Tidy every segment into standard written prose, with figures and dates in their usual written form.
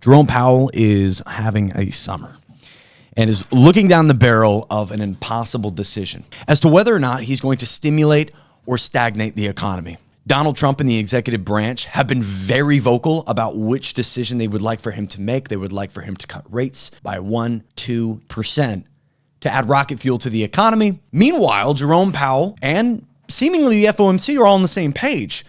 Jerome Powell is having a summer and is looking down the barrel of an impossible decision as to whether or not he's going to stimulate or stagnate the economy. Donald Trump and the executive branch have been very vocal about which decision they would like for him to make. They would like for him to cut rates by 1-2% to add rocket fuel to the economy. Meanwhile, Jerome Powell and seemingly the FOMC are all on the same page.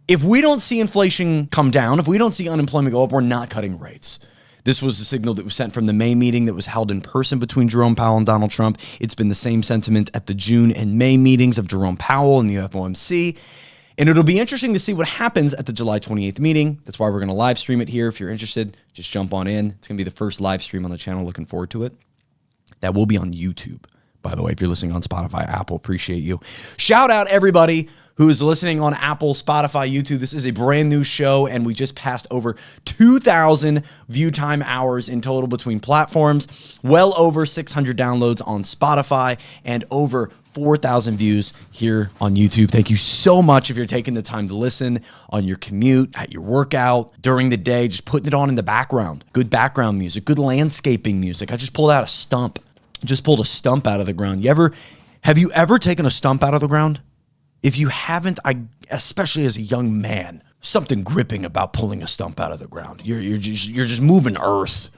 If we don't see inflation come down, if we don't see unemployment go up, we're not cutting rates. This was a signal that was sent from the May meeting that was held in person between Jerome Powell and Donald Trump. It's been the same sentiment at the June and May meetings of Jerome Powell and the FOMC. And it'll be interesting to see what happens at the July 28th meeting. That's why we're going to live stream it here. If you're interested, just jump on in. It's going to be the first live stream on the channel. Looking forward to it. That will be on YouTube, by the way. If you're listening on Spotify, Apple, appreciate you. Shout out everybody who is listening on Apple, Spotify, YouTube. This is a brand new show, and we just passed over 2,000 view time hours in total between platforms, well over 600 downloads on Spotify, and over 4,000 views here on YouTube. Thank you so much if you're taking the time to listen on your commute, at your workout, during the day, just putting it on in the background. Good background music, good landscaping music. I just pulled out a stump. Just pulled a stump out of the ground. Have you ever taken a stump out of the ground? If you haven't, especially as a young man, something gripping about pulling a stump out of the ground. You're just moving earth.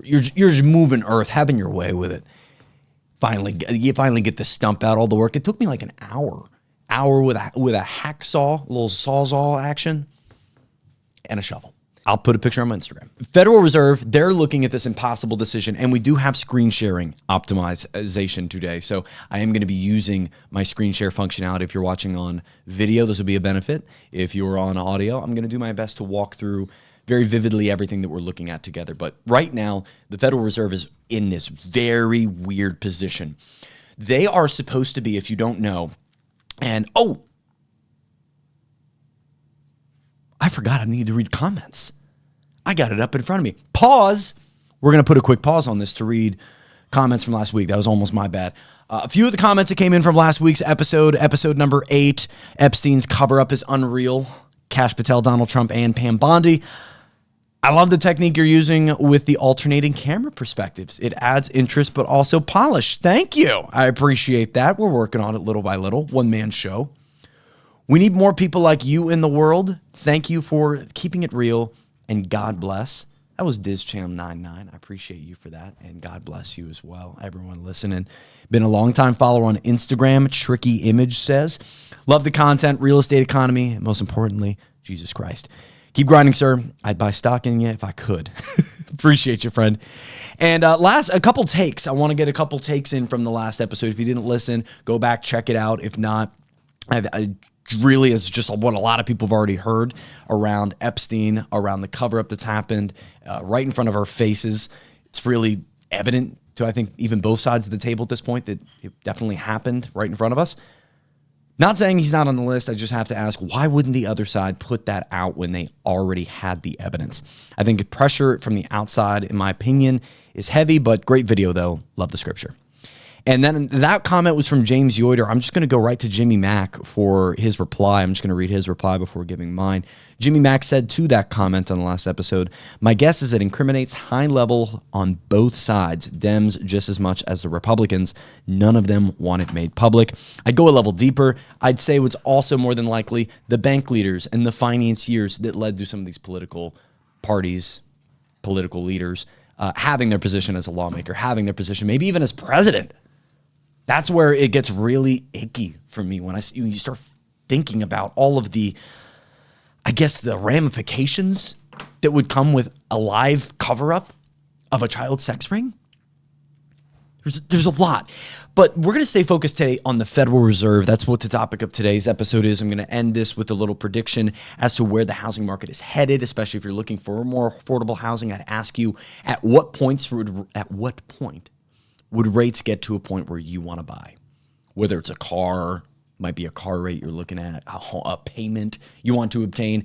You're just moving earth, having your way with it. You finally get the stump out. All the work. It took me like an hour with a hacksaw, a little sawzall action, and a shovel. I'll put a picture on my Instagram. Federal Reserve, they're looking at this impossible decision, and we do have screen sharing optimization today. So I am going to be using my screen share functionality. If you're watching on video, this will be a benefit. If you're on audio, I'm going to do my best to walk through very vividly everything that we're looking at together. But right now, the Federal Reserve is in this very weird position. They are supposed to be, if you don't know, I forgot I need to read comments. I got it up in front of me. Pause. We're going to put a quick pause on this to read comments from last week. That was almost my bad. A few of the comments that came in from last week's episode number 8, Epstein's cover-up is unreal. Kash Patel, Donald Trump, and Pam Bondi. I love the technique you're using with the alternating camera perspectives. It adds interest, but also polish. Thank you. I appreciate that. We're working on it little by little. One-man show. We need more people like you in the world. Thank you for keeping it real, and God bless. That was DizCham99. I appreciate you for that, and God bless you as well, everyone listening. Been a long-time follower on Instagram. Tricky Image says, love the content, real estate economy, and most importantly, Jesus Christ. Keep grinding, sir. I'd buy stock in you if I could. Appreciate you, friend. And a couple takes. I want to get a couple takes in from the last episode. If you didn't listen, go back, check it out. If not, I really is just what a lot of people have already heard around Epstein, around the cover-up that's happened right in front of our faces. It's really evident to, I think, even both sides of the table at this point that it definitely happened right in front of us. Not saying he's not on the list. I just have to ask, why wouldn't the other side put that out when they already had the evidence? I think pressure from the outside, in my opinion, is heavy, but great video, though. Love the scripture. And then that comment was from James Yoder. I'm just going to go right to Jimmy Mack for his reply. I'm just going to read his reply before giving mine. Jimmy Mack said to that comment on the last episode, my guess is it incriminates high level on both sides, Dems just as much as the Republicans. None of them want it made public. I'd go a level deeper. I'd say what's also more than likely the bank leaders and the financiers that led to some of these political parties, political leaders, having their position as a lawmaker, having their position maybe even as president. That's where it gets really icky for me when you start thinking about all of the, I guess, the ramifications that would come with a live cover-up of a child sex ring. There's a lot. But we're going to stay focused today on the Federal Reserve. That's what the topic of today's episode is. I'm going to end this with a little prediction as to where the housing market is headed, especially if you're looking for more affordable housing. I'd ask you, at what point would rates get to a point where you want to buy? Whether it's a car, might be a car rate you're looking at, a payment you want to obtain,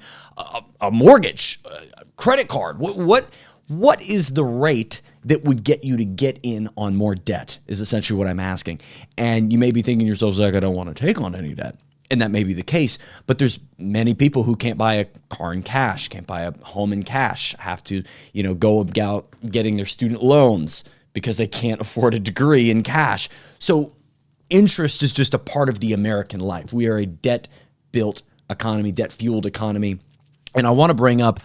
a mortgage, a credit card. What is the rate that would get you to get in on more debt is essentially what I'm asking. And you may be thinking to yourself, Zach, I don't want to take on any debt. And that may be the case, but there's many people who can't buy a car in cash, can't buy a home in cash, have to, go about getting their student loans because they can't afford a degree in cash. So interest is just a part of the American life. We are a debt-built economy, debt-fueled economy. And I want to bring up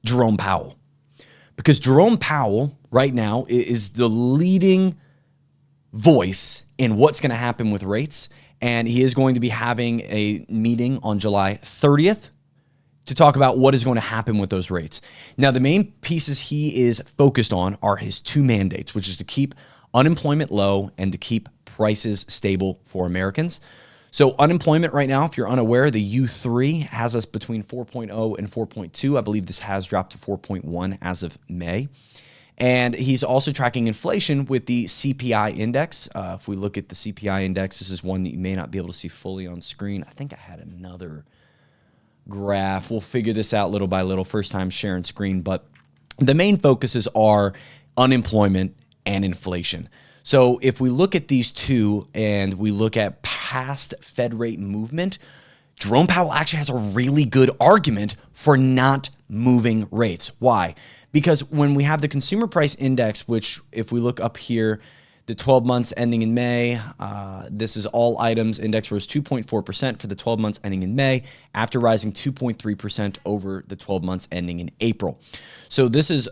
Jerome Powell, because Jerome Powell right now is the leading voice in what's going to happen with rates. And he is going to be having a meeting on July 30th to talk about what is going to happen with those rates. Now, the main pieces he is focused on are his two mandates, which is to keep unemployment low and to keep prices stable for Americans. So unemployment right now, if you're unaware, the U3 has us between 4.0 and 4.2. I believe this has dropped to 4.1 as of May. And he's also tracking inflation with the CPI index. If we look at the CPI index, this is one that you may not be able to see fully on screen. I think I had another graph. We'll figure this out little by little, first time sharing screen. But the main focuses are unemployment and inflation. So if we look at these two and we look at past Fed rate movement, Jerome Powell actually has a really good argument for not moving rates. Why? Because when we have the consumer price index, which if we look up here, the 12 months ending in May, this is all items, index rose 2.4% for the 12 months ending in May, after rising 2.3% over the 12 months ending in April. So this is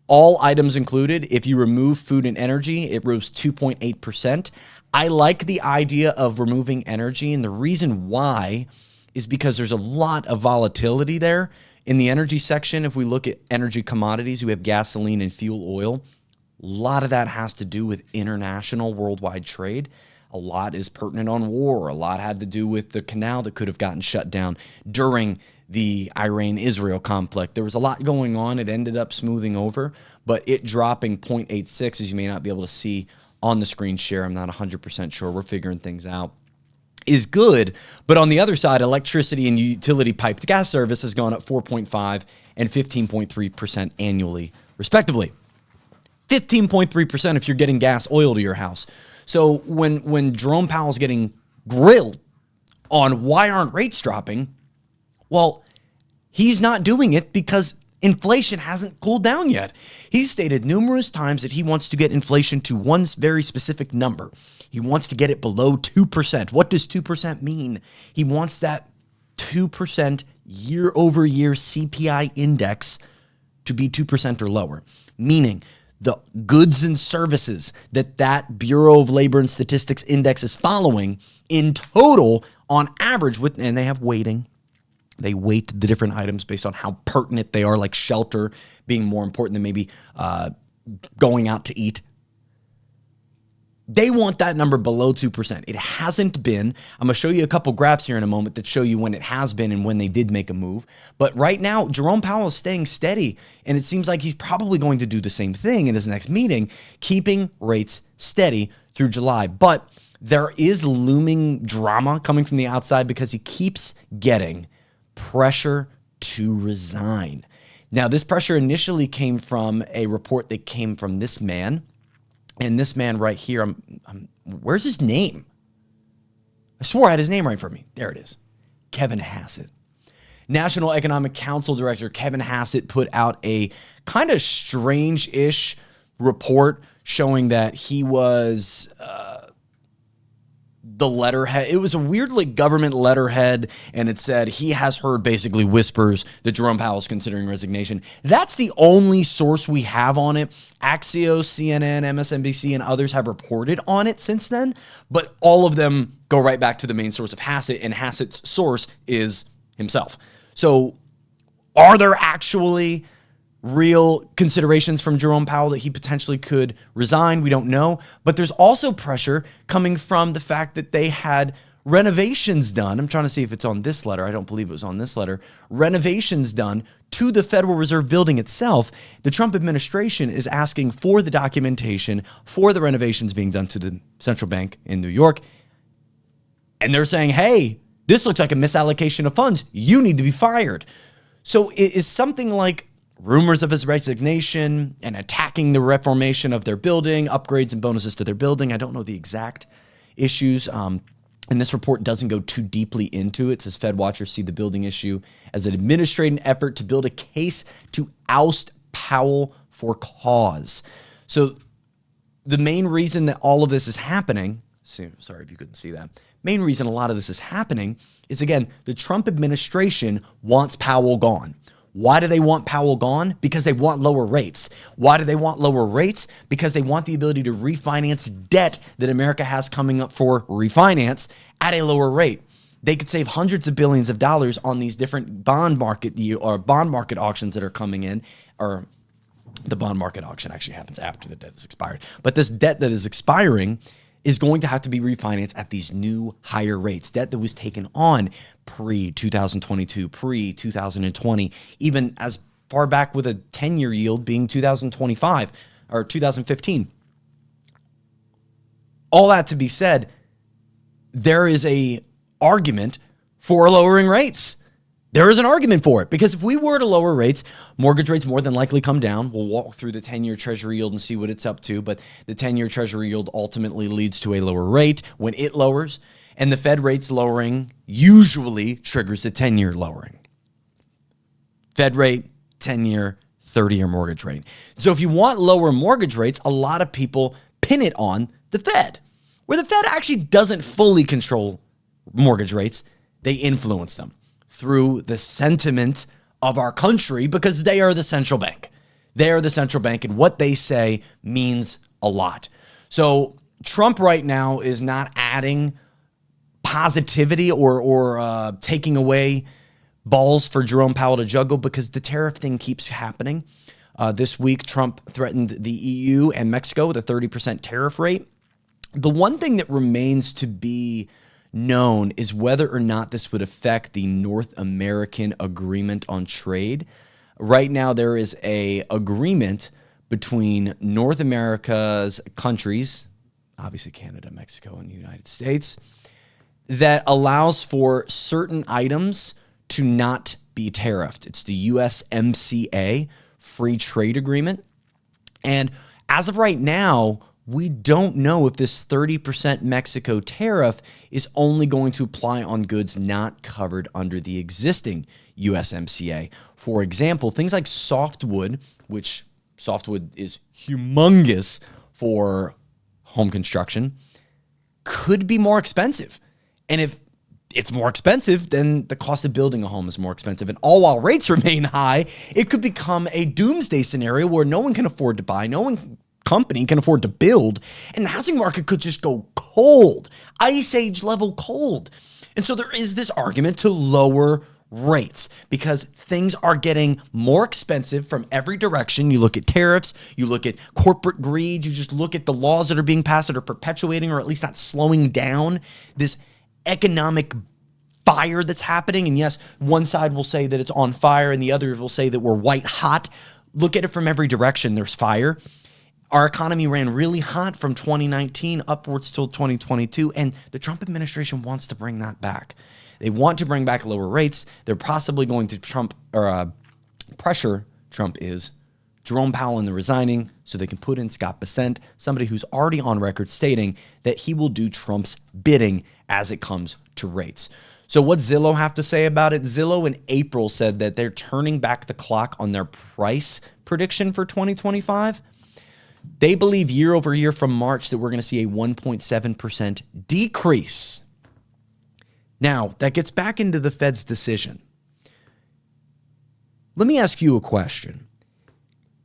all items included. If you remove food and energy, it rose 2.8%. I like the idea of removing energy, and the reason why is because there's a lot of volatility there. In the energy section, if we look at energy commodities, we have gasoline and fuel oil. A lot of that has to do with international worldwide trade. A lot is pertinent on war. A lot had to do with the canal that could have gotten shut down during the Iran-Israel conflict. There was a lot going on. It ended up smoothing over, but it dropping 0.86, as you may not be able to see on the screen share, I'm not 100% sure. We're figuring things out, is good. But on the other side, electricity and utility piped gas service has gone up 4.5 and 15.3% annually, respectively. 15.3% if you're getting gas, oil to your house. So when Jerome Powell's getting grilled on why aren't rates dropping, well, he's not doing it because inflation hasn't cooled down yet. He's stated numerous times that he wants to get inflation to one very specific number. He wants to get it below 2%. What does 2% mean? He wants that 2% year-over-year CPI index to be 2% or lower, meaning the goods and services that Bureau of Labor and Statistics index is following in total on average, and they have weighting. They weight the different items based on how pertinent they are, like shelter being more important than maybe going out to eat. They want that number below 2%. It hasn't been. I'm going to show you a couple graphs here in a moment that show you when it has been and when they did make a move. But right now, Jerome Powell is staying steady, and it seems like he's probably going to do the same thing in his next meeting, keeping rates steady through July. But there is looming drama coming from the outside because he keeps getting pressure to resign. Now, this pressure initially came from a report that came from this man. And this man right here, where's his name? I swore I had his name right in front of me. There it is. Kevin Hassett. National Economic Council Director Kevin Hassett put out a kind of strange-ish report showing that he was the letterhead. It was a weird government letterhead, and it said he has heard basically whispers that Jerome Powell is considering resignation. That's the only source we have on it. Axios, CNN, MSNBC, and others have reported on it since then, but all of them go right back to the main source of Hassett, and Hassett's source is himself. So are there actually real considerations from Jerome Powell that he potentially could resign? We don't know. But there's also pressure coming from the fact that they had renovations done. I'm trying to see if it's on this letter. I don't believe it was on this letter. Renovations done to the Federal Reserve building itself. The Trump administration is asking for the documentation for the renovations being done to the central bank in New York. And they're saying, hey, this looks like a misallocation of funds. You need to be fired. So it is something like rumors of his resignation and attacking the reformation of their building, upgrades and bonuses to their building. I don't know the exact issues. and this report doesn't go too deeply into it. It says Fed watchers see the building issue as an administrative effort to build a case to oust Powell for cause. So the main reason that all of this is happening, sorry if you couldn't see that, main reason a lot of this is happening is, again, the Trump administration wants Powell gone. Why do they want Powell gone? Because they want lower rates. Why do they want lower rates? Because they want the ability to refinance debt that America has coming up for refinance at a lower rate. They could save hundreds of billions of dollars on these different bond market auctions that are coming in, or the bond market auction actually happens after the debt is expired. But this debt that is expiring is going to have to be refinanced at these new higher rates. Debt that was taken on pre-2022, pre-2020, even as far back with a 10-year yield being 2025 or 2015. All that to be said, there is a argument for lowering rates. There is an argument for it, because if we were to lower rates, mortgage rates more than likely come down. We'll walk through the 10-year Treasury yield and see what it's up to, but the 10-year Treasury yield ultimately leads to a lower rate when it lowers, and the Fed rates lowering usually triggers the 10-year lowering. Fed rate, 10-year, 30-year mortgage rate. So if you want lower mortgage rates, a lot of people pin it on the Fed, where the Fed actually doesn't fully control mortgage rates. They influence them through the sentiment of our country, because they are the central bank. They are the central bank, and what they say means a lot. So Trump right now is not adding positivity or taking away balls for Jerome Powell to juggle, because the tariff thing keeps happening. This week, Trump threatened the EU and Mexico with a 30% tariff rate. The one thing that remains to be known is whether or not this would affect the North American Agreement on Trade. Right now, there is an agreement between North America's countries, obviously Canada, Mexico, and the United States, that allows for certain items to not be tariffed. It's the USMCA Free Trade Agreement. And as of right now, we don't know if this 30% Mexico tariff is only going to apply on goods not covered under the existing USMCA. For example, things like softwood, which softwood is humongous for home construction, could be more expensive. And if it's more expensive, then the cost of building a home is more expensive. And all while rates remain high, it could become a doomsday scenario where no one can afford to buy, company can afford to build, and the housing market could just go cold, ice age level cold. And so there is this argument to lower rates because things are getting more expensive from every direction. You look at tariffs, you look at corporate greed, you just look at the laws that are being passed that are perpetuating or at least not slowing down this economic fire that's happening. And yes, one side will say that it's on fire and the other will say that we're white hot. Look at it from every direction. There's fire. Our economy ran really hot from 2019 upwards till 2022, and the Trump administration wants to bring that back. They want to bring back lower rates. They're possibly going to pressure Jerome Powell into resigning so they can put in Scott Bessent, somebody who's already on record stating that he will do Trump's bidding as it comes to rates. So what Zillow have to say about it? Zillow in April said that they're turning back the clock on their price prediction for 2025. They believe year over year from March that we're going to see a 1.7% decrease. Now, that gets back into the Fed's decision. Let me ask you a question.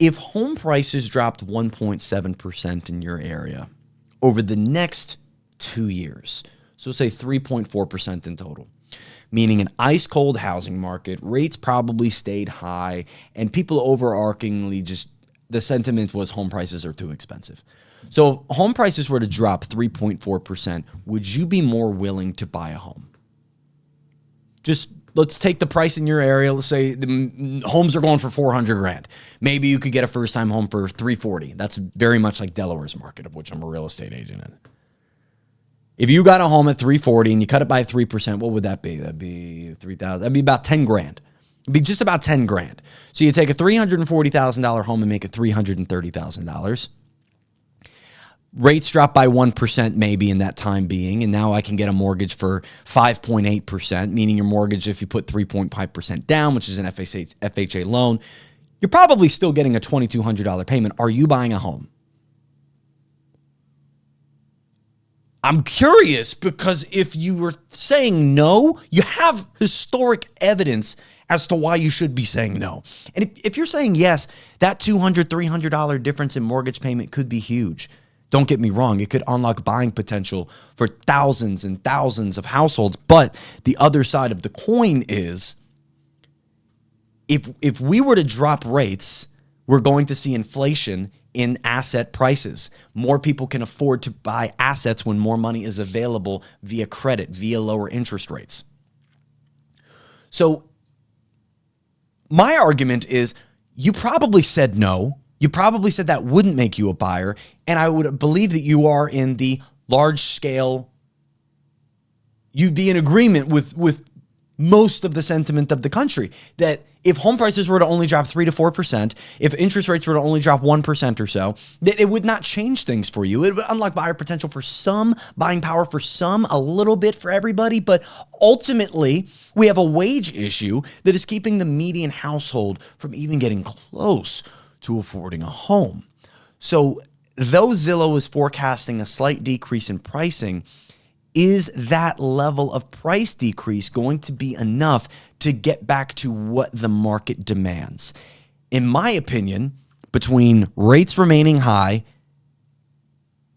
If home prices dropped 1.7% in your area over the next 2 years, so say 3.4% in total, meaning an ice cold housing market, rates probably stayed high, and people overarchingly just the sentiment was home prices are too expensive. So if home prices were to drop 3.4%, would you be more willing to buy a home? Just let's take the price in your area. Let's say the homes are going for $400,000. Maybe you could get a first-time home for $340,000. That's very much like Delaware's market, of which I'm a real estate agent in. If you got a home at $340,000 and you cut it by 3%, what would that be? That'd be $3,000. That'd be about $10,000. It'd be just about $10,000. So you take a $340,000 home and make it $330,000. Rates dropped by 1% maybe in that time being, and now I can get a mortgage for 5.8%, meaning your mortgage, if you put 3.5% down, which is an FHA loan, you're probably still getting a $2,200 payment. Are you buying a home? I'm curious, because if you were saying no, you have historic evidence as to why you should be saying no. And if you're saying yes, that $200, $300 difference in mortgage payment could be huge. Don't get me wrong, it could unlock buying potential for thousands and thousands of households. But the other side of the coin is, if we were to drop rates, we're going to see inflation in asset prices. More people can afford to buy assets when more money is available via credit, via lower interest rates. So my argument is, you probably said no. You probably said that wouldn't make you a buyer. And I would believe that you are in the large scale, you'd be in agreement with most of the sentiment of the country, that if home prices were to only drop 3 to 4%, if interest rates were to only drop 1% or so, that it would not change things for you. It would unlock buyer potential for some, buying power for some, a little bit for everybody. But ultimately, we have a wage issue that is keeping the median household from even getting close to affording a home. So though Zillow is forecasting a slight decrease in pricing, is that level of price decrease going to be enough to get back to what the market demands? In my opinion, between rates remaining high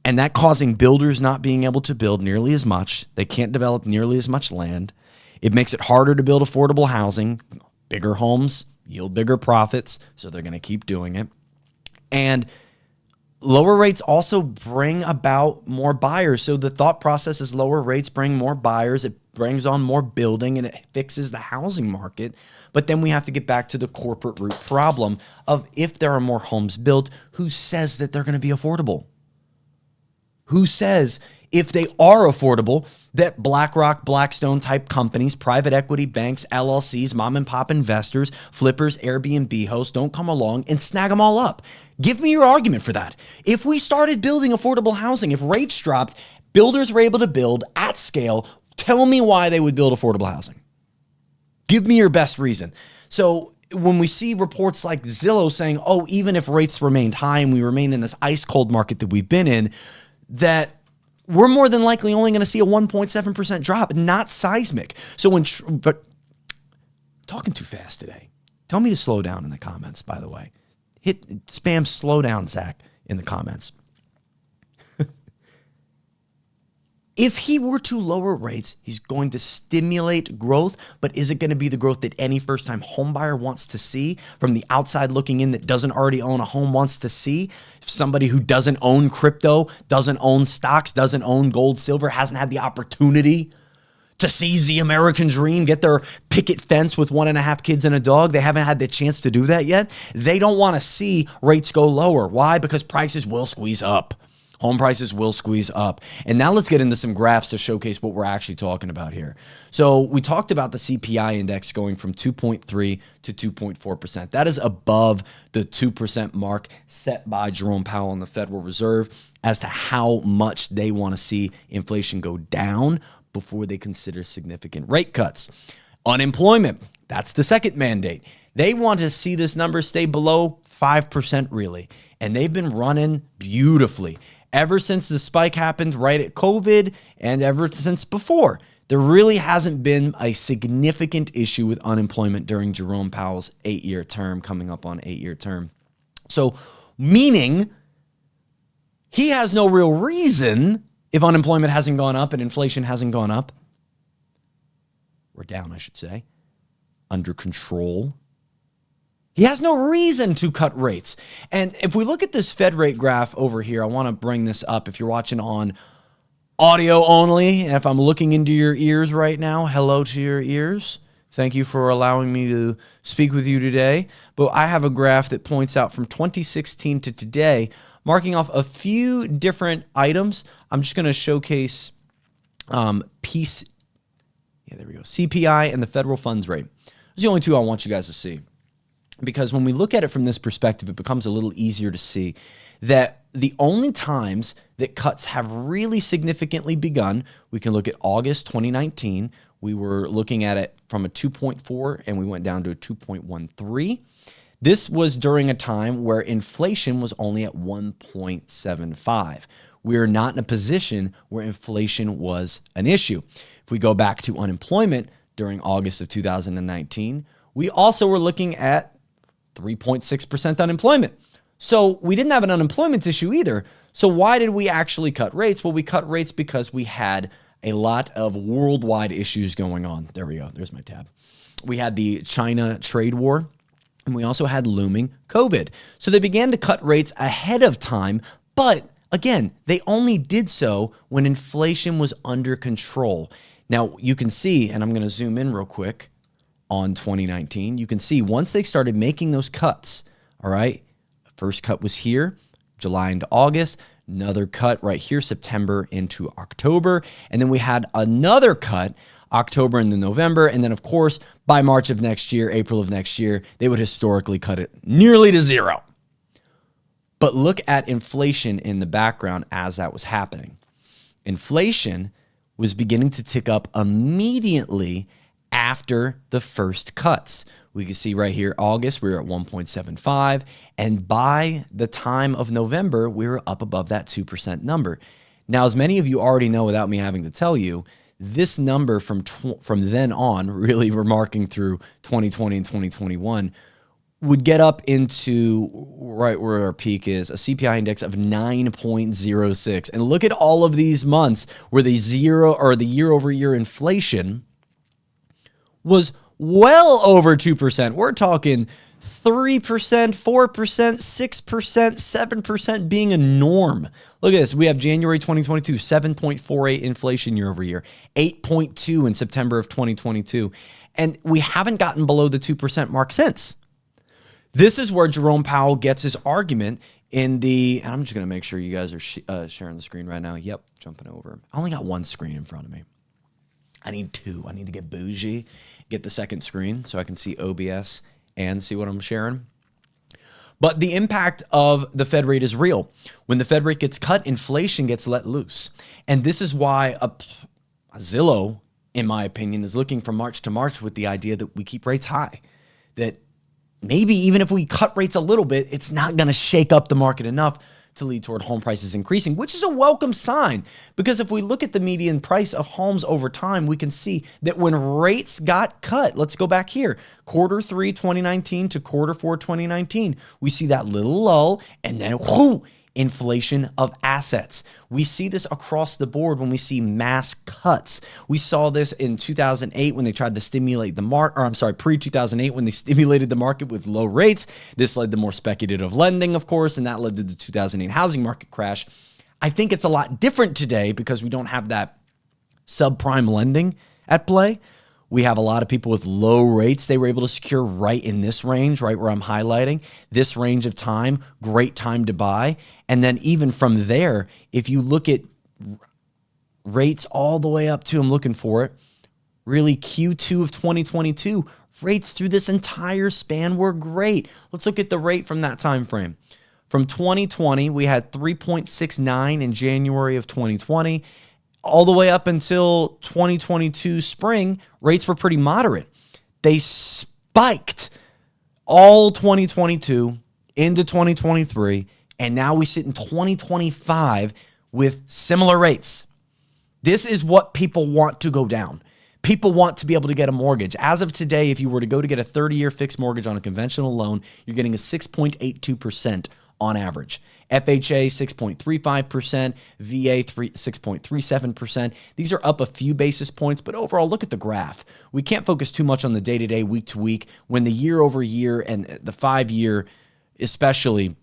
and that causing builders not being able to build nearly as much, they can't develop nearly as much land, it makes it harder to build affordable housing. Bigger homes yield bigger profits, so they're going to keep doing it. And lower rates also bring about more buyers. So the thought process is lower rates bring more buyers. It brings on more building and it fixes the housing market. But then we have to get back to the corporate root problem of, if there are more homes built, who says that they're going to be affordable? Who says, if they are affordable, that BlackRock, Blackstone type companies, private equity banks, LLCs, mom and pop investors, flippers, Airbnb hosts don't come along and snag them all up? Give me your argument for that. If we started building affordable housing, if rates dropped, builders were able to build at scale, tell me why they would build affordable housing. Give me your best reason. So when we see reports like Zillow saying, oh, even if rates remained high and we remain in this ice cold market that we've been in, that we're more than likely only going to see a 1.7% drop, not seismic. So but talking too fast today. Tell me to slow down in the comments, by the way. Hit spam slow down, Zach, in the comments. If he were to lower rates, he's going to stimulate growth, but is it going to be the growth that any first-time homebuyer wants to see, from the outside looking in that doesn't already own a home wants to see? If somebody who doesn't own crypto, doesn't own stocks, doesn't own gold, silver, hasn't had the opportunity to seize the American dream, get their picket fence with 1.5 kids and a dog, they haven't had the chance to do that yet. They don't want to see rates go lower. Why? Because prices will squeeze up. Home prices will squeeze up. And now let's get into some graphs to showcase what we're actually talking about here. So we talked about the CPI index going from 2.3 to 2.4%. That is above the 2% mark set by Jerome Powell and the Federal Reserve as to how much they want to see inflation go down before they consider significant rate cuts. Unemployment, that's the second mandate. They want to see this number stay below 5% really. And they've been running beautifully ever since the spike happened right at COVID and ever since before. There really hasn't been a significant issue with unemployment during Jerome Powell's 8-year term, coming up on 8-year term. So meaning he has no real reason, if unemployment hasn't gone up and inflation hasn't gone up, or down, I should say, under control, he has no reason to cut rates. And if we look at this Fed rate graph over here, I want to bring this up. If you're watching on audio only, and if I'm looking into your ears right now, hello to your ears. Thank you for allowing me to speak with you today. But I have a graph that points out from 2016 to today, marking off a few different items. I'm just going to showcase CPI and the federal funds rate. Those are the only two I want you guys to see. because when we look at it from this perspective, it becomes a little easier to see that the only times that cuts have really significantly begun, we can look at August 2019. We were looking at it from a 2.4 and we went down to a 2.13. This was during a time where inflation was only at 1.75. We're not in a position where inflation was an issue. If we go back to unemployment during August of 2019, we also were looking at 3.6% unemployment. So we didn't have an unemployment issue either. So why did we actually cut rates? Well, we cut rates because we had a lot of worldwide issues going on. There we go. There's my tab. We had the China trade war, and we also had looming COVID. So they began to cut rates ahead of time, but again, they only did so when inflation was under control. Now, you can see, and I'm going to zoom in real quick on 2019, you can see once they started making those cuts, all right, first cut was here, July into August, another cut right here, September into October, and then we had another cut, October into November, and then of course, by March of next year, April of next year, they would historically cut it nearly to zero. But look at inflation in the background as that was happening. Inflation was beginning to tick up immediately after the first cuts. We can see right here, August, we were at 1.75. And by the time of November, we were up above that 2% number. Now, as many of you already know without me having to tell you, this number from then on, really remarking through 2020 and 2021, would get up into right where our peak is, a CPI index of 9.06. And look at all of these months where the year-over-year inflation was well over 2%. We're talking 3%, 4%, 6%, 7% being a norm. Look at this. We have January 2022, 7.48 inflation year over year, 8.2 in September of 2022. And we haven't gotten below the 2% mark since. This is where Jerome Powell gets his argument in the, and I'm just going to make sure you guys are sharing the screen right now. Yep, jumping over. I only got one screen in front of me. I need two. I need to get bougie, get the second screen so I can see OBS and see what I'm sharing. But the impact of the Fed rate is real. When the Fed rate gets cut, inflation gets let loose. And this is why a Zillow, in my opinion, is looking from March to March with the idea that we keep rates high, that maybe even if we cut rates a little bit, it's not going to shake up the market enough to lead toward home prices increasing, which is a welcome sign. Because if we look at the median price of homes over time, we can see that when rates got cut, let's go back here, Q3 2019 to Q4 2019, we see that little lull and then whoo, inflation of assets. We see this across the board when we see mass cuts. We saw this in 2008 when they tried to stimulate the market, or I'm sorry, pre-2008 when they stimulated the market with low rates. This led to more speculative lending, of course, and that led to the 2008 housing market crash. I think it's a lot different today because we don't have that subprime lending at play. We have a lot of people with low rates they were able to secure right in this range, right where I'm highlighting. This range of time, great time to buy. And then even from there, if you look at rates all the way up to, I'm looking for it, really Q2 of 2022, rates through this entire span were great. Let's look at the rate from that time frame. From 2020, we had 3.69 in January of 2020. All the way up until 2022 spring, rates were pretty moderate. They spiked all 2022 into 2023, and now we sit in 2025 with similar rates. This is what people want to go down. People want to be able to get a mortgage. As of today, if you were to go to get a 30-year fixed mortgage on a conventional loan, you're getting a 6.82% on average. FHA 6.35%, VA 6.37%. These are up a few basis points, but overall, look at the graph. We can't focus too much on the day-to-day, week-to-week, when the year-over-year and the 5-year, especially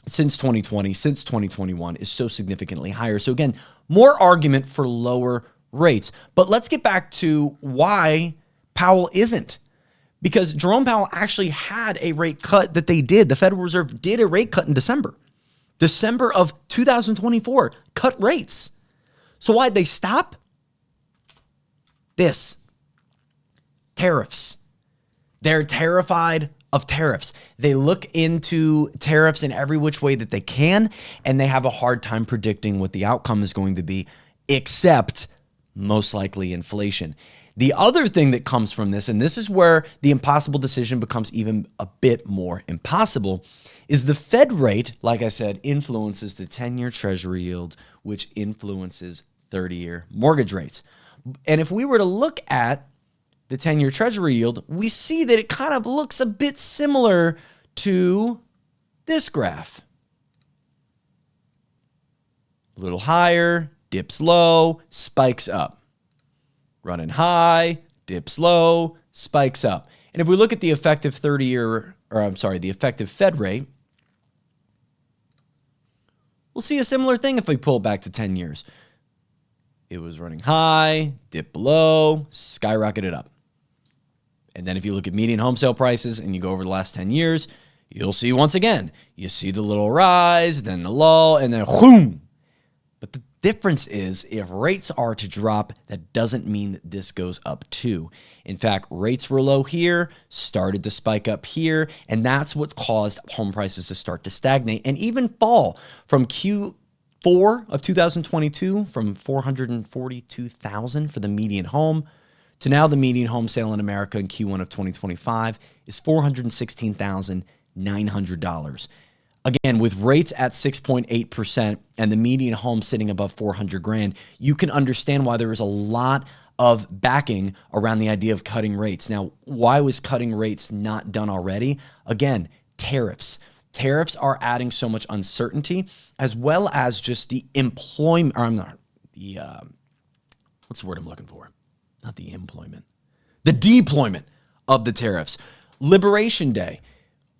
since 2020, since 2021, is so significantly higher. So again, more argument for lower rates. But let's get back to why Powell isn't. Because Jerome Powell actually had a rate cut that they did. The Federal Reserve did a rate cut in December of 2024, cut rates. So why'd they stop? This. Tariffs. They're terrified of tariffs. They look into tariffs in every which way that they can, and they have a hard time predicting what the outcome is going to be, except most likely inflation. The other thing that comes from this, and this is where the impossible decision becomes even a bit more impossible, is the Fed rate, like I said, influences the 10-year Treasury yield, which influences 30-year mortgage rates. And if we were to look at the 10-year Treasury yield, we see that it kind of looks a bit similar to this graph. A little higher, dips low, spikes up. Running high, dips low, spikes up. And if we look at the effective the effective Fed rate, we'll see a similar thing if we pull it back to 10 years. It was running high, dipped below, skyrocketed up. And then if you look at median home sale prices and you go over the last 10 years, you'll see once again, you see the little rise, then the lull, and then whoom. But the difference is if rates are to drop, that doesn't mean that this goes up too. In fact, rates were low here, started to spike up here, and that's what caused home prices to start to stagnate and even fall from Q4 of 2022 from 442,000 for the median home to now the median home sale in America in Q1 of 2025 is $416,900. Again, with rates at 6.8% and the median home sitting above 400 grand, you can understand why there is a lot of backing around the idea of cutting rates. Now, why was cutting rates not done already? Again, tariffs. Tariffs are adding so much uncertainty, as well as just the employment, or what's the word I'm looking for? Not the employment, the deployment of the tariffs. Liberation Day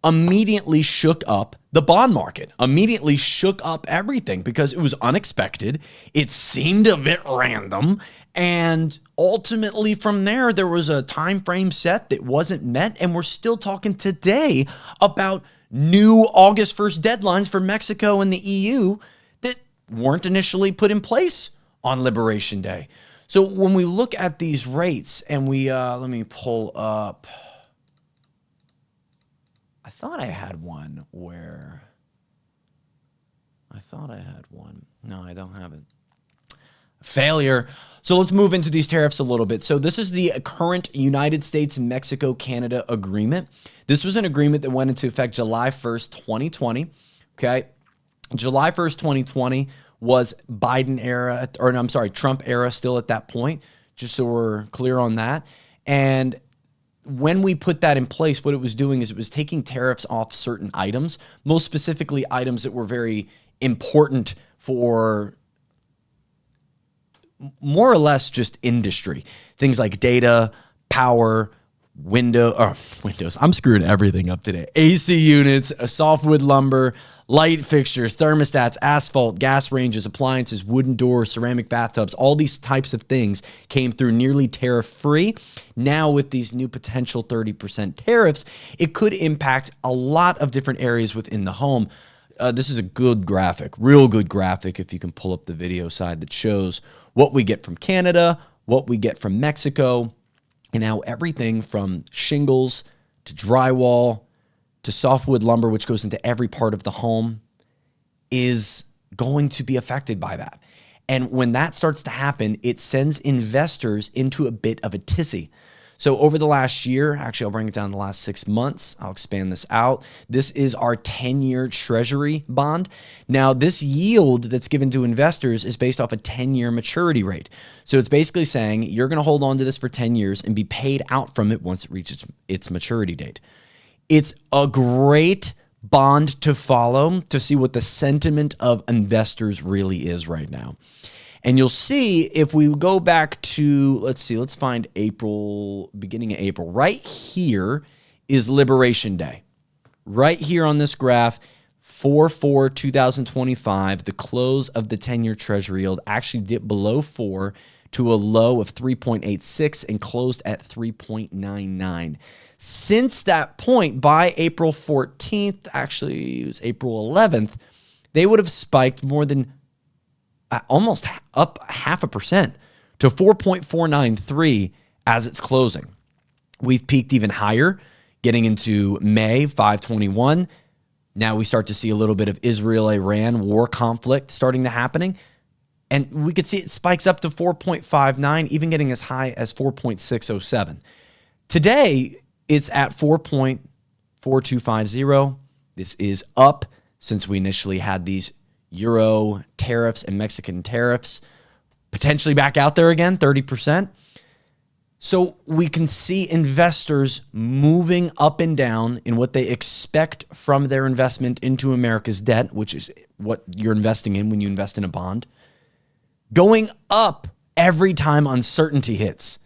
immediately shook up the bond market, immediately shook up everything because it was unexpected. It seemed a bit random. And ultimately from there was a time frame set that wasn't met. And we're still talking today about new August 1st deadlines for Mexico and the EU that weren't initially put in place on Liberation Day. So when we look at these rates and let me pull up, I thought I had one. No, I don't have it. Failure. So let's move into these tariffs a little bit. So this is the current United States, Mexico, Canada agreement. This was an agreement that went into effect July 1st, 2020. Okay. July 1st, 2020 was Trump era still at that point, just so we're clear on that. And when we put that in place, what it was doing is it was taking tariffs off certain items, most specifically items that were very important for more or less just industry. Things like data, power, windows. I'm screwing everything up today. AC units, softwood lumber, light fixtures, thermostats, asphalt, gas ranges, appliances, wooden doors, ceramic bathtubs, all these types of things came through nearly tariff-free. Now with these new potential 30% tariffs, it could impact a lot of different areas within the home. This is a good graphic, real good graphic, if you can pull up the video side, that shows what we get from Canada, what we get from Mexico, and how everything from shingles to drywall to softwood lumber, which goes into every part of the home, is going to be affected by that. And when that starts to happen, it sends investors into a bit of a tizzy. So over the last year, actually, I'll bring it down to the last 6 months. I'll expand this out. This is our 10-year Treasury bond. Now, this yield that's given to investors is based off a 10-year maturity rate. So it's basically saying you're going to hold on to this for 10 years and be paid out from it once it reaches its maturity date. It's a great bond to follow to see what the sentiment of investors really is right now. And you'll see if we go back to, let's find April, beginning of April. Right here is Liberation Day. Right here on this graph, 4/4/2025, the close of the 10-year Treasury yield actually dipped below 4 to a low of 3.86 and closed at 3.99. Since that point, by April 14th, actually it was April 11th, they would have spiked more than almost up 0.5% to 4.493 as it's closing. We've peaked even higher Getting into May, 521. Now we start to see a little bit of Israel-Iran war conflict starting to happening. And we could see it spikes up to 4.59, even getting as high as 4.607. Today, it's at 4.4250. This is up since we initially had these Euro tariffs and Mexican tariffs potentially back out there again, 30%. So we can see investors moving up and down in what they expect from their investment into America's debt, which is what you're investing in when you invest in a bond, going up every time uncertainty hits.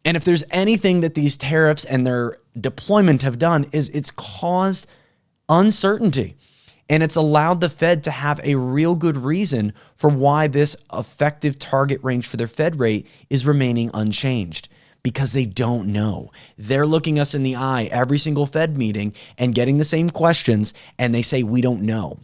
And if there's anything that these tariffs and their deployment have done is it's caused uncertainty. And it's allowed the Fed to have a real good reason for why this effective target range for their Fed rate is remaining unchanged, because they don't know. They're looking us in the eye every single Fed meeting and getting the same questions, and they say, we don't know.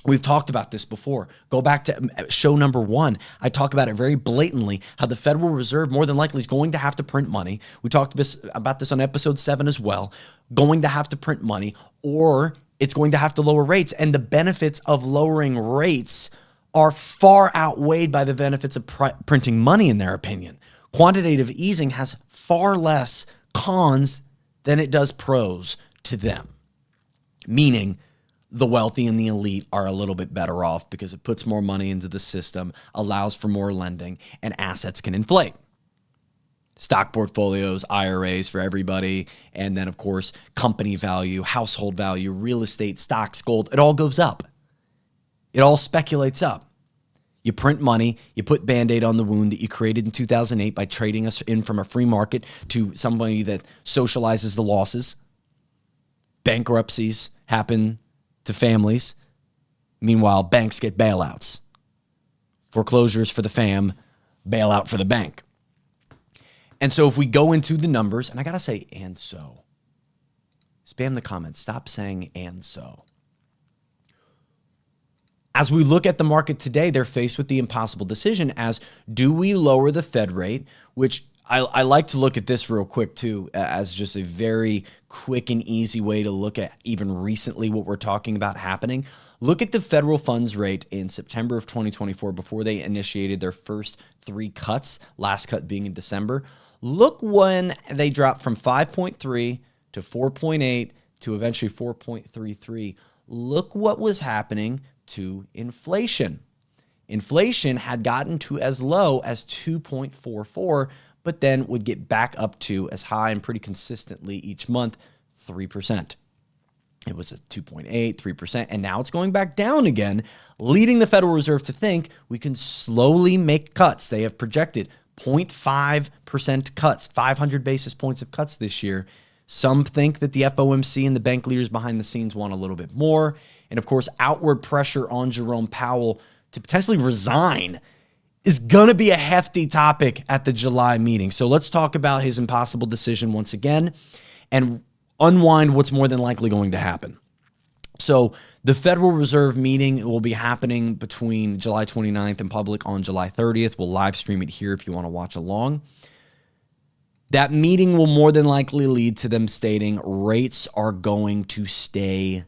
We've talked about this before. Go back to show number 1. I talk about it very blatantly, how the Federal Reserve more than likely is going to have to print money. We talked about this on episode 7 as well. Going to have to print money, or it's going to have to lower rates. And the benefits of lowering rates are far outweighed by the benefits of printing money, in their opinion. Quantitative easing has far less cons than it does pros to them, meaning the wealthy and the elite are a little bit better off because it puts more money into the system, allows for more lending, and assets can inflate. Stock portfolios, IRAs for everybody, and then, of course, company value, household value, real estate, stocks, gold, it all goes up. It all speculates up. You print money, you put Band-Aid on the wound that you created in 2008 by trading us in from a free market to somebody that socializes the losses. Bankruptcies happen to families. Meanwhile, banks get bailouts. Foreclosures for the fam, bailout for the bank. And so if we go into the numbers, and I got to say, and so. Spam the comments. Stop saying, and so. As we look at the market today, they're faced with the impossible decision as, do we lower the Fed rate, which I like to look at this real quick too, as just a very quick and easy way to look at even recently what we're talking about happening. Look at the federal funds rate in September of 2024 before they initiated their first 3 cuts, last cut being in December. Look when they dropped from 5.3 to 4.8 to eventually 4.33. Look what was happening to inflation. Inflation had gotten to as low as 2.44, but then would get back up to as high and pretty consistently each month, 3%. It was at 2.8, 3%, and now it's going back down again, leading the Federal Reserve to think we can slowly make cuts. They have projected 0.5% cuts, 500 basis points of cuts this year. Some think that the FOMC and the bank leaders behind the scenes want a little bit more. And of course, outward pressure on Jerome Powell to potentially resign is going to be a hefty topic at the July meeting. So let's talk about his impossible decision once again and unwind what's more than likely going to happen. So the Federal Reserve meeting will be happening between July 29th in public on July 30th. We'll live stream it here if you want to watch along. That meeting will more than likely lead to them stating rates are going to stay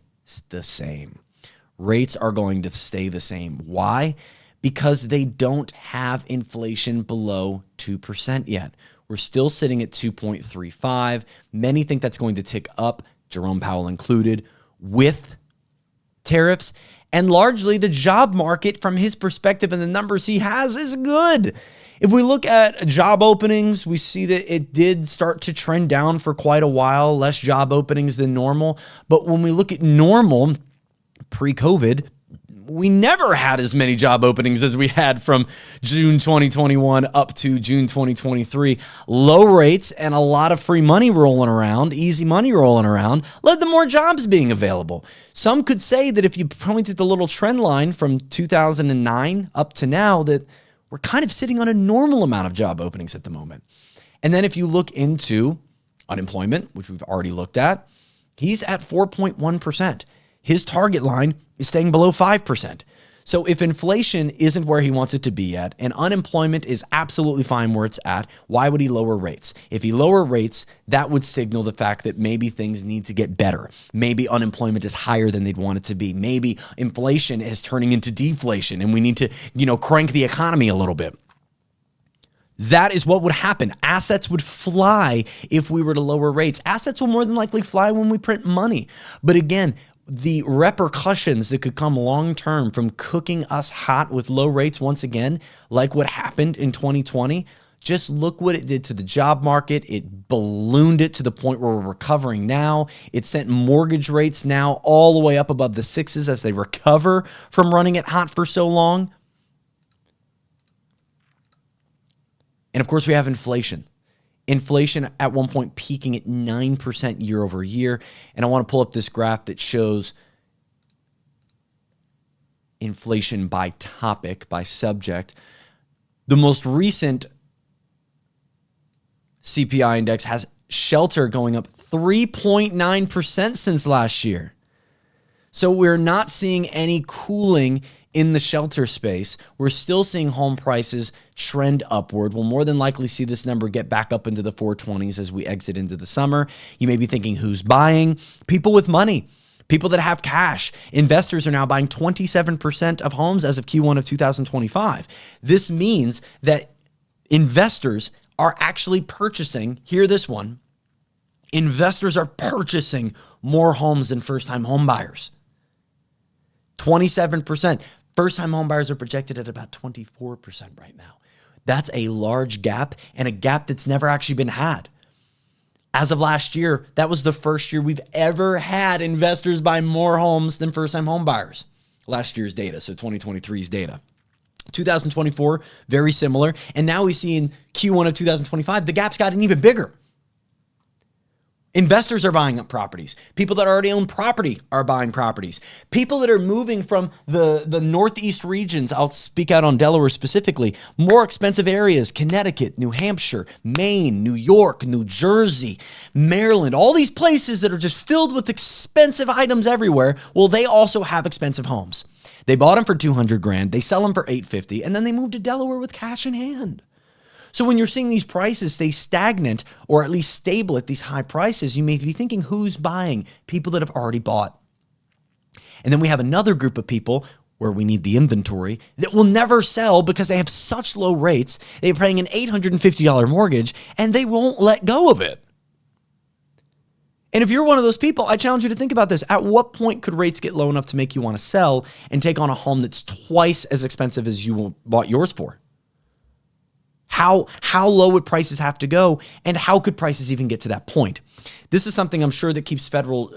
the same. Rates are going to stay the same. Why? Because they don't have inflation below 2% yet. We're still sitting at 2.35. Many think that's going to tick up, Jerome Powell included, with tariffs. And largely the job market, from his perspective and the numbers he has, is good. If we look at job openings, we see that it did start to trend down for quite a while, less job openings than normal. But when we look at normal, pre-COVID, we never had as many job openings as we had from June 2021 up to June 2023. Low rates and a lot of free money rolling around, easy money rolling around, led to more jobs being available. Some could say that if you point at the little trend line from 2009 up to now, that we're kind of sitting on a normal amount of job openings at the moment. And then if you look into unemployment, which we've already looked at, he's at 4.1%. His target line is staying below 5%. So if inflation isn't where he wants it to be at and unemployment is absolutely fine where it's at, why would he lower rates? If he lower rates, that would signal the fact that maybe things need to get better. Maybe unemployment is higher than they'd want it to be. Maybe inflation is turning into deflation and we need to, crank the economy a little bit. That is what would happen. Assets would fly if we were to lower rates. Assets will more than likely fly when we print money. But again, the repercussions that could come long-term from cooking us hot with low rates once again, like what happened in 2020, just look what it did to the job market. It ballooned it to the point where we're recovering now. It sent mortgage rates now all the way up above the sixes as they recover from running it hot for so long. And of course, we have inflation. Inflation at one point peaking at 9% year over year. And I want to pull up this graph that shows inflation by topic, by subject. The most recent CPI index has shelter going up 3.9% since last year. So we're not seeing any cooling in the shelter space. We're still seeing home prices trend upward. We'll more than likely see this number get back up into the 420s as we exit into the summer. You may be thinking, who's buying? People with money, people that have cash. Investors are now buying 27% of homes as of Q1 of 2025. This means that investors are actually purchasing, hear this one, investors are purchasing more homes than first-time home buyers. 27%. First-time home buyers are projected at about 24% right now. That's a large gap and a gap that's never actually been had. As of last year, that was the first year we've ever had investors buy more homes than first-time home buyers. Last year's data, so 2023's data. 2024, very similar. And now we see in Q1 of 2025, the gap's gotten even bigger. Investors are buying up properties. People that already own property are buying properties. People that are moving from the Northeast regions, I'll speak out on Delaware specifically, more expensive areas, Connecticut, New Hampshire, Maine, New York, New Jersey, Maryland, all these places that are just filled with expensive items everywhere. Well, they also have expensive homes. They bought them for $200,000, they sell them for $850,000, and then they move to Delaware with cash in hand. So when you're seeing these prices stay stagnant or at least stable at these high prices, you may be thinking, who's buying? People that have already bought. And then we have another group of people where we need the inventory that will never sell because they have such low rates. They're paying an $850 mortgage and they won't let go of it. And if you're one of those people, I challenge you to think about this. At what point could rates get low enough to make you want to sell and take on a home that's twice as expensive as you bought yours for? How low would prices have to go, and how could prices even get to that point? This is something I'm sure that keeps Federal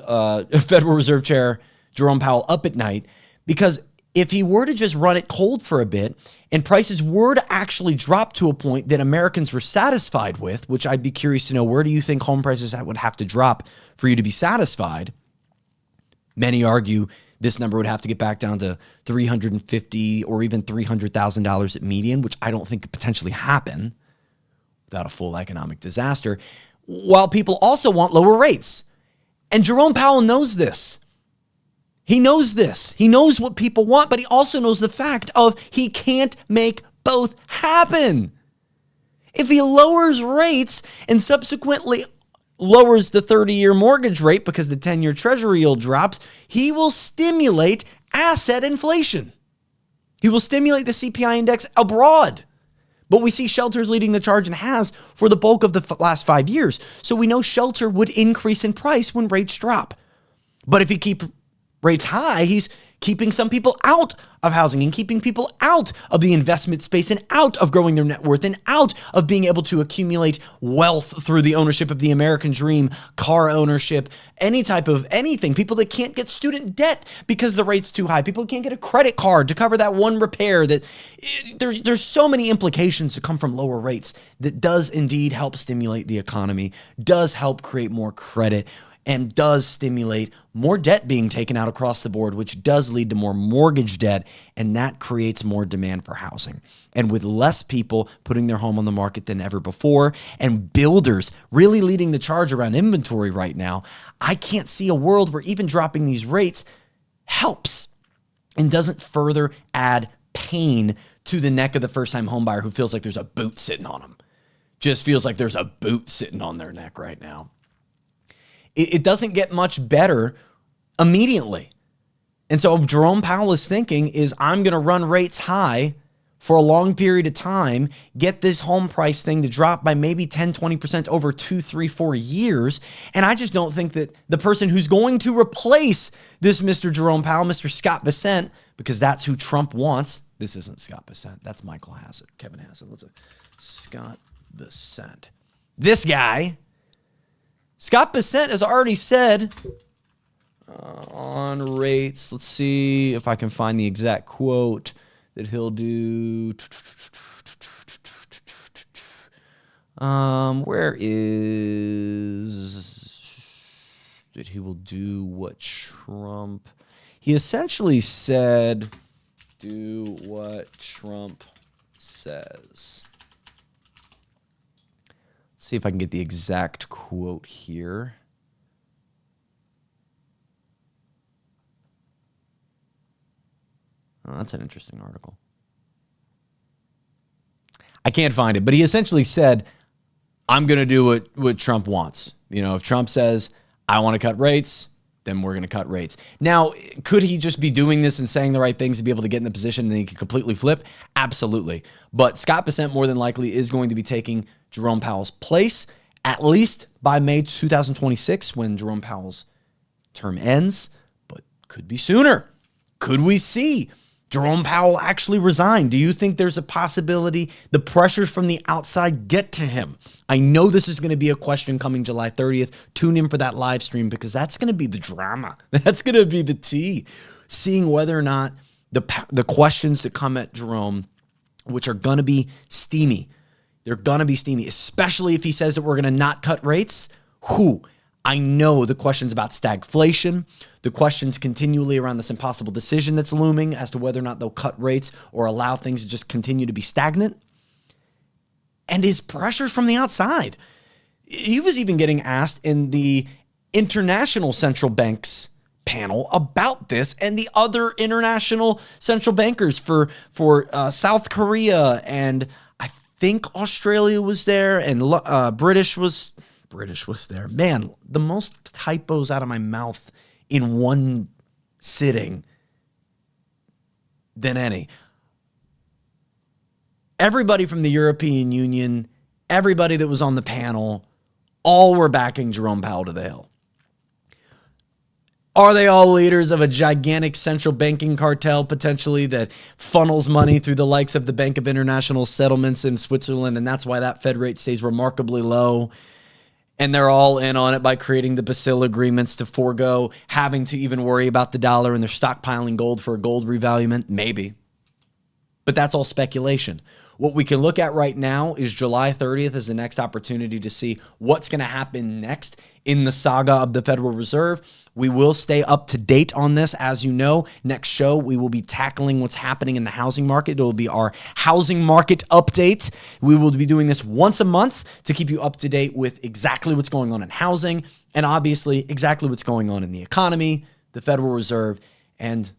Reserve Chair Jerome Powell up at night, because if he were to just run it cold for a bit and prices were to actually drop to a point that Americans were satisfied with, which I'd be curious to know, where do you think home prices would have to drop for you to be satisfied? Many argue this number would have to get back down to $350,000 or even $300,000 at median, which I don't think could potentially happen without a full economic disaster, while people also want lower rates. And Jerome Powell knows this. He knows this. He knows what people want, but he also knows the fact of he can't make both happen. If he lowers rates and subsequently lowers the 30-year mortgage rate because the 10-year treasury yield drops, he will stimulate asset inflation. He will stimulate the CPI index abroad. But we see shelter's leading the charge and has for the bulk of the last 5 years. So we know shelter would increase in price when rates drop. But if he keeps rates high, he's keeping some people out of housing and keeping people out of the investment space and out of growing their net worth and out of being able to accumulate wealth through the ownership of the American dream, car ownership, any type of anything. People that can't get student debt because the rate's too high. People can't get a credit card to cover that one repair. There's so many implications that come from lower rates that does indeed help stimulate the economy, does help create more credit, and does stimulate more debt being taken out across the board, which does lead to more mortgage debt, and that creates more demand for housing. And with less people putting their home on the market than ever before, and builders really leading the charge around inventory right now, I can't see a world where even dropping these rates helps. and doesn't further add pain to the neck of the first-time homebuyer who feels like there's a boot sitting on them. Just feels like there's a boot sitting on their neck right now. It doesn't get much better immediately. And so Jerome Powell is thinking is I'm going to run rates high for a long period of time, get this home price thing to drop by maybe 10, 20% over 2, 3, 4 years. And I just don't think that the person who's going to replace this Mr. Jerome Powell, Mr. Scott Bessent, because that's who Trump wants. This isn't Scott Bessent. That's Michael Hassett, Kevin Hassett. What's it? Scott Bessent. This guy, Scott Bessent has already said on rates, let's see if I can find the exact quote that he'll do. Where is that he will do what Trump? He essentially said, do what Trump says. See if I can get the exact quote here. Oh, that's an interesting article. I can't find it, but he essentially said, I'm going to do what Trump wants. You know, if Trump says, I want to cut rates, then we're going to cut rates. Now, could he just be doing this and saying the right things to be able to get in the position and then he could completely flip? Absolutely. But Scott Bessent more than likely is going to be taking Jerome Powell's place, at least by May 2026 when Jerome Powell's term ends, but could be sooner. Could we see Jerome Powell actually resign? Do you think there's a possibility the pressures from the outside get to him? I know this is going to be a question coming July 30th. Tune in for that live stream because that's going to be the drama. That's going to be the tea. Seeing whether or not the questions that come at Jerome, which are going to be steamy. They're going to be steamy, especially if he says that we're going to not cut rates. I know the questions about stagflation, the questions continually around this impossible decision that's looming as to whether or not they'll cut rates or allow things to just continue to be stagnant, and his pressures from the outside. He was even getting asked in the international central banks panel about this and the other international central bankers for South Korea, and I think Australia was there, and British was there. Man, the most typos out of my mouth in one sitting than any. Everybody from the European Union, everybody that was on the panel, all were backing Jerome Powell to the hill. Are they all leaders of a gigantic central banking cartel, potentially, that funnels money through the likes of the Bank of International Settlements in Switzerland, and that's why that Fed rate stays remarkably low? And they're all in on it by creating the Basel agreements to forego having to even worry about the dollar, and they're stockpiling gold for a gold revaluation? Maybe. But that's all speculation. What we can look at right now is July 30th is the next opportunity to see what's going to happen next in the saga of the Federal Reserve. We will stay up to date on this. As you know, next show, we will be tackling what's happening in the housing market. It will be our housing market update. We will be doing this once a month to keep you up to date with exactly what's going on in housing and obviously exactly what's going on in the economy, the Federal Reserve, and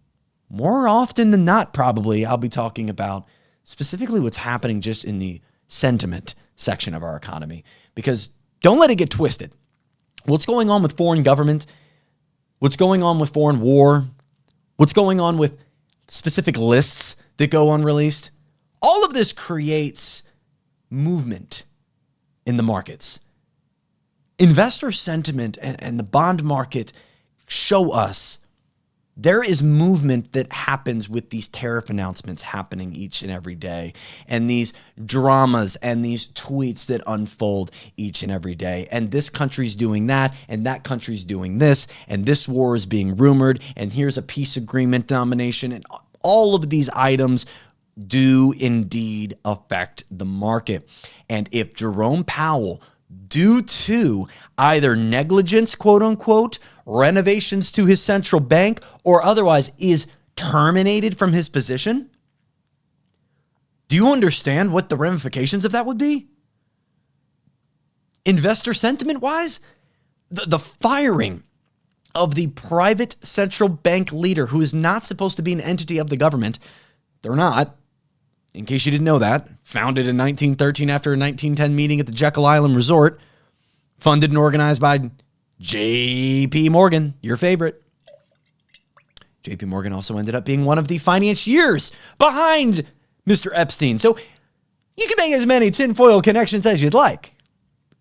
more often than not, probably, I'll be talking about specifically what's happening just in the sentiment section of our economy. Because don't let it get twisted. What's going on with foreign government, what's going on with foreign war, what's going on with specific lists that go unreleased, all of this creates movement in the markets. Investor sentiment and the bond market show us there is movement that happens with these tariff announcements happening each and every day, and these dramas and these tweets that unfold each and every day. And this country's doing that, and that country's doing this, and this war is being rumored, and here's a peace agreement nomination. And all of these items do indeed affect the market. And if Jerome Powell, due to either negligence, quote unquote, renovations to his central bank, or otherwise is terminated from his position, do you understand what the ramifications of that would be? Investor sentiment wise, the firing of the private central bank leader who is not supposed to be an entity of the government. They're not. In case you didn't know that, founded in 1913 after a 1910 meeting at the Jekyll Island Resort, funded and organized by J.P. Morgan, your favorite. J.P. Morgan also ended up being one of the financiers behind Mr. Epstein. So you can make as many tinfoil connections as you'd like.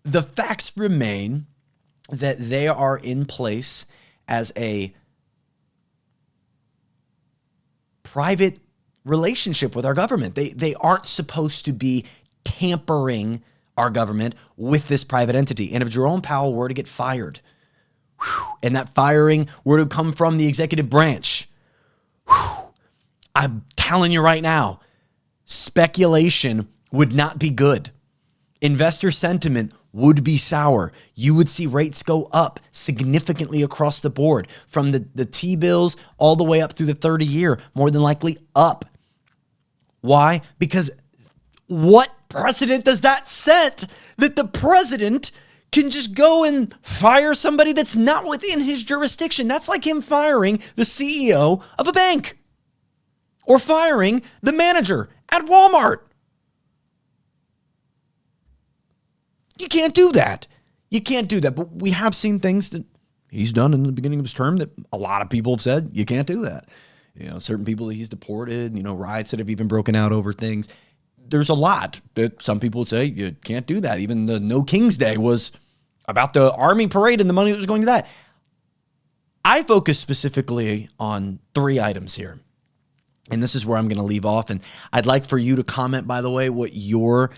The facts remain that they are in place as a private relationship with our government. They aren't supposed to be tampering our government with this private entity. And if Jerome Powell were to get fired, and that firing were to come from the executive branch, I'm telling you right now, speculation would not be good. Investor sentiment would be sour. You would see rates go up significantly across the board, from the T-bills all the way up through the 30-year, more than likely up. Why? Because what precedent does that set that the president can just go and fire somebody that's not within his jurisdiction? That's like him firing the CEO of a bank or firing the manager at Walmart. You can't do that. You can't do that. But we have seen things that he's done in the beginning of his term that a lot of people have said, you can't do that. Certain people that he's deported, riots that have even broken out over things. There's a lot that some people would say you can't do that. Even the No King's Day was about the army parade and the money that was going to that. I focus specifically on 3 items here. And this is where I'm going to leave off. And I'd like for you to comment, by the way, what your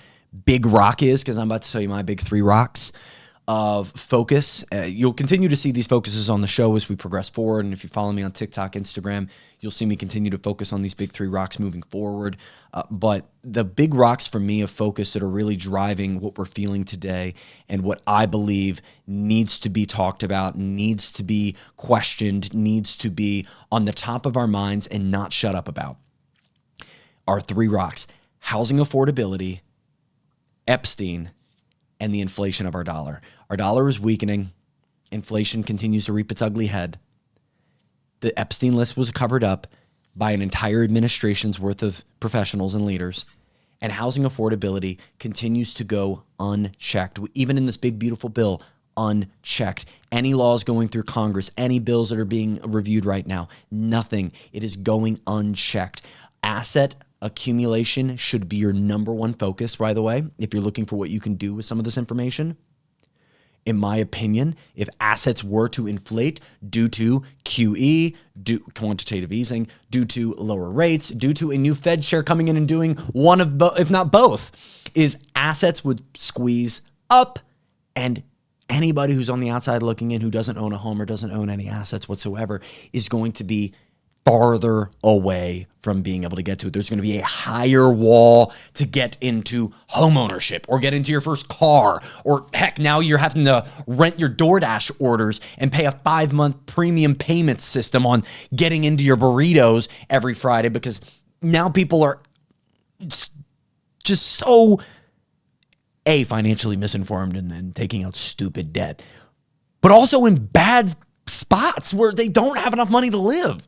big rock is, because I'm about to tell you my big 3 rocks of focus. You'll continue to see these focuses on the show as we progress forward. And if you follow me on TikTok, Instagram, you'll see me continue to focus on these big 3 rocks moving forward. But the big rocks for me of focus that are really driving what we're feeling today and what I believe needs to be talked about, needs to be questioned, needs to be on the top of our minds and not shut up about are 3 rocks: housing affordability, Epstein, and the inflation of our dollar. Our dollar is weakening. Inflation continues to reap its ugly head. The Epstein list was covered up by an entire administration's worth of professionals and leaders. And housing affordability continues to go unchecked. Even in this big, beautiful bill, unchecked. Any laws going through Congress, any bills that are being reviewed right now, nothing. It is going unchecked. Asset accumulation should be your number one focus, by the way, if you're looking for what you can do with some of this information. In my opinion, if assets were to inflate due to QE, quantitative easing, due to lower rates, due to a new Fed chair coming in and doing one of both, if not both, is assets would squeeze up, and anybody who's on the outside looking in who doesn't own a home or doesn't own any assets whatsoever is going to be farther away from being able to get to it. There's going to be a higher wall to get into home ownership or get into your first car, or heck, now you're having to rent your DoorDash orders and pay a 5-month premium payment system on getting into your burritos every Friday, because now people are just so financially misinformed and then taking out stupid debt, but also in bad spots where they don't have enough money to live.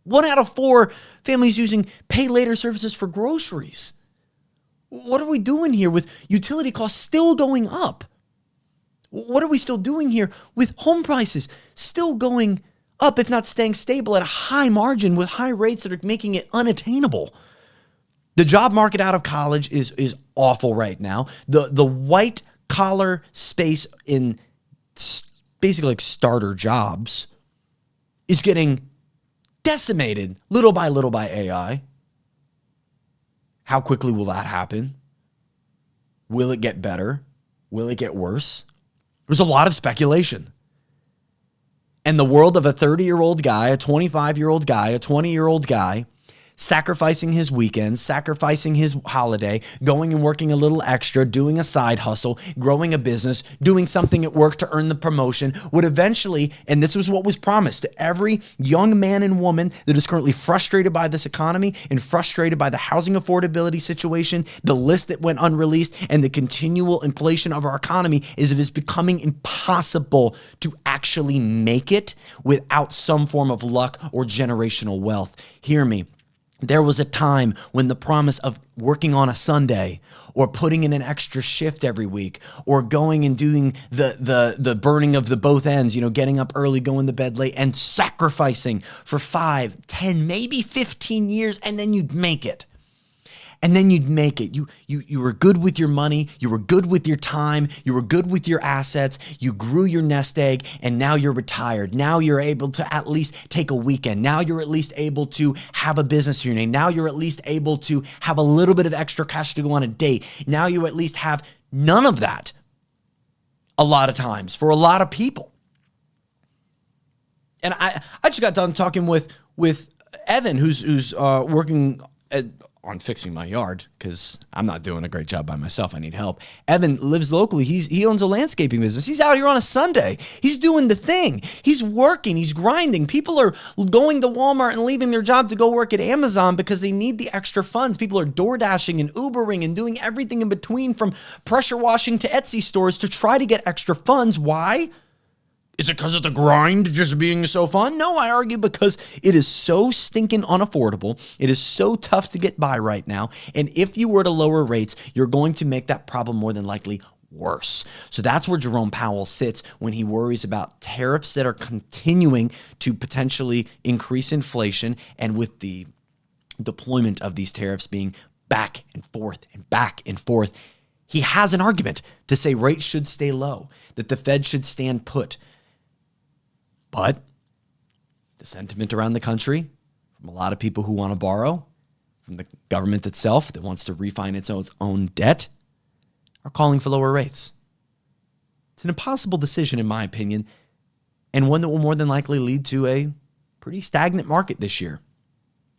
1 out of 4 families using pay later services for groceries. What are we doing here with utility costs still going up? What are we still doing here with home prices still going up, if not staying stable at a high margin with high rates that are making it unattainable? The job market out of college is awful right now. The white collar space in basically like starter jobs is getting decimated little by AI. How quickly will that happen? Will it get better? Will it get worse? There's a lot of speculation. And the world of a 30-year-old guy, a 25-year-old guy, a 20-year-old guy sacrificing his weekends, sacrificing his holiday, going and working a little extra, doing a side hustle, growing a business, doing something at work to earn the promotion would eventually, and this was what was promised to every young man and woman that is currently frustrated by this economy and frustrated by the housing affordability situation, the list that went unreleased, and the continual inflation of our economy, is it is becoming impossible to actually make it without some form of luck or generational wealth. Hear me. There was a time when the promise of working on a Sunday or putting in an extra shift every week or going and doing the burning of the both ends, getting up early, going to bed late, and sacrificing for 5, 10, maybe 15 years, and then you'd make it. And then you'd make it. You were good with your money. You were good with your time. You were good with your assets. You grew your nest egg, and now you're retired. Now you're able to at least take a weekend. Now you're at least able to have a business to your name. Now you're at least able to have a little bit of extra cash to go on a date. Now you at least have none of that a lot of times for a lot of people. And I just got done talking with Evan, who's working on fixing my yard, because I'm not doing a great job by myself. I need help. Evan lives locally. He owns a landscaping business. He's out here on a Sunday. He's doing the thing. He's working. He's grinding. People are going to Walmart and leaving their job to go work at Amazon because they need the extra funds. People are door dashing and Ubering and doing everything in between, from pressure washing to Etsy stores, to try to get extra funds. Why? Is it because of the grind just being so fun? No, I argue because it is so stinking unaffordable. It is so tough to get by right now. And if you were to lower rates, you're going to make that problem more than likely worse. So that's where Jerome Powell sits when he worries about tariffs that are continuing to potentially increase inflation, and with the deployment of these tariffs being back and forth and back and forth, he has an argument to say rates should stay low, that the Fed should stand put. But the sentiment around the country, from a lot of people who want to borrow, from the government itself that wants to refinance its own debt, are calling for lower rates. It's an impossible decision, in my opinion, and one that will more than likely lead to a pretty stagnant market this year.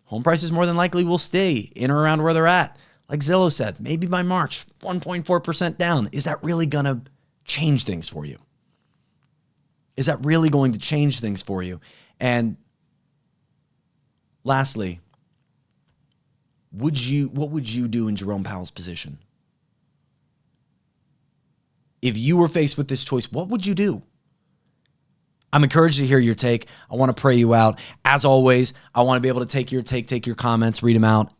Home prices more than likely will stay in or around where they're at. Like Zillow said, maybe by March, 1.4% down. Is that really going to change things for you? Is that really going to change things for you? And lastly, what would you do in Jerome Powell's position? If you were faced with this choice, what would you do? I'm encouraged to hear your take. I want to pray you out. As always, I want to be able to take your comments, read them out,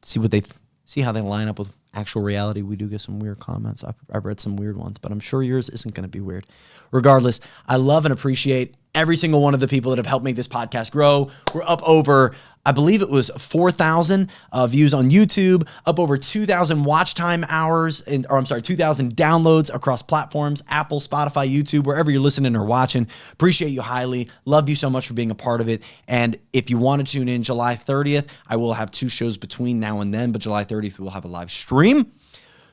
see how they line up with actual reality. We do get some weird comments. I've read some weird ones, but I'm sure yours isn't going to be weird. Regardless, I love and appreciate every single one of the people that have helped make this podcast grow. We're up over, I believe it was 4,000 views on YouTube, up over 2,000 watch time hours, 2,000 downloads across platforms, Apple, Spotify, YouTube, wherever you're listening or watching. Appreciate you highly. Love you so much for being a part of it. And if you want to tune in July 30th, I will have 2 shows between now and then, but July 30th, we'll have a live stream.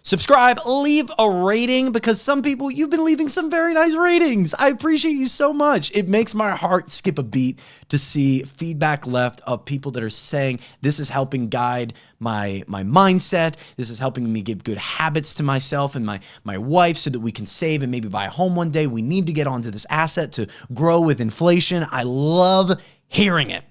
Subscribe, leave a rating, because some people, you've been leaving some very nice ratings. I appreciate you so much. It makes my heart skip a beat to see feedback left of people that are saying this is helping guide my mindset. This is helping me give good habits to myself and my wife so that we can save and maybe buy a home one day. We need to get onto this asset to grow with inflation. I love hearing it.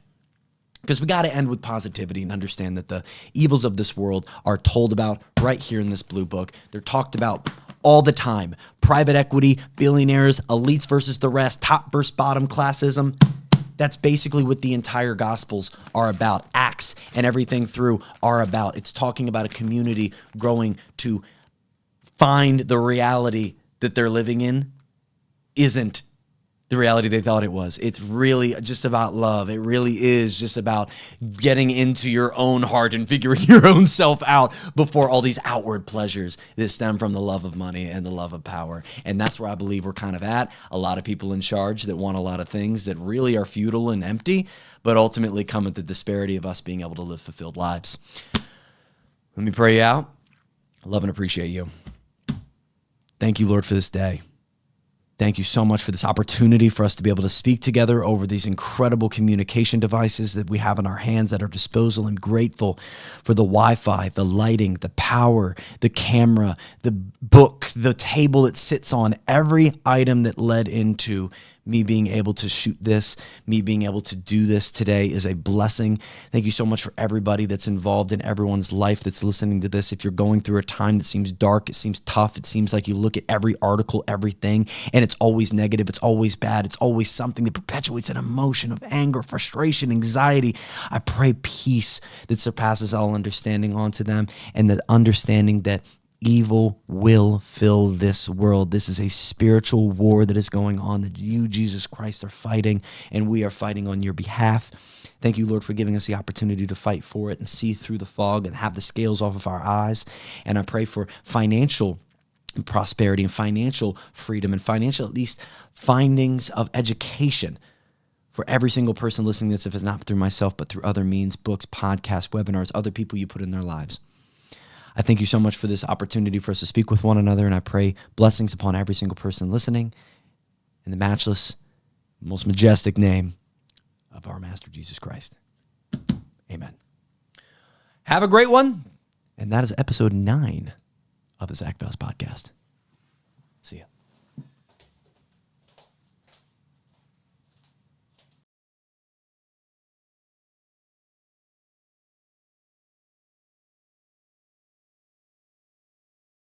Because we got to end with positivity and understand that the evils of this world are told about right here in this blue book. They're talked about all the time. Private equity, billionaires, elites versus the rest, top versus bottom classism. That's basically what the entire Gospels are about. Acts and everything through are about. It's talking about a community growing to find the reality that they're living in isn't the reality they thought it was. It's really just about love. It really is just about getting into your own heart and figuring your own self out before all these outward pleasures that stem from the love of money and the love of power. And that's where I believe we're kind of at. A lot of people in charge that want a lot of things that really are futile and empty, but ultimately come at the disparity of us being able to live fulfilled lives. Let me pray you out. I love and appreciate you. Thank you, Lord, for this day. Thank you so much for this opportunity for us to be able to speak together over these incredible communication devices that we have in our hands at our disposal. I'm grateful for the Wi-Fi, the lighting, the power, the camera, the book, the table it sits on, every item that led into me being able to shoot this, me being able to do this today is a blessing. Thank you so much for everybody that's involved in everyone's life that's listening to this. If you're going through a time that seems dark, it seems tough, it seems like you look at every article, everything, and it's always negative, it's always bad, it's always something that perpetuates an emotion of anger, frustration, anxiety. I pray peace that surpasses all understanding onto them, and the understanding that evil will fill this world. This is a spiritual war that is going on that you, Jesus Christ, are fighting, and we are fighting on your behalf. Thank you, Lord, for giving us the opportunity to fight for it and see through the fog and have the scales off of our eyes. And I pray for financial prosperity and financial freedom and financial, at least, findings of education for every single person listening to this, if it's not through myself, but through other means, books, podcasts, webinars, other people you put in their lives. I thank you so much for this opportunity for us to speak with one another, and I pray blessings upon every single person listening in the matchless, most majestic name of our Master Jesus Christ. Amen. Have a great one, and that is episode 9 of the Zach Foust podcast. See ya.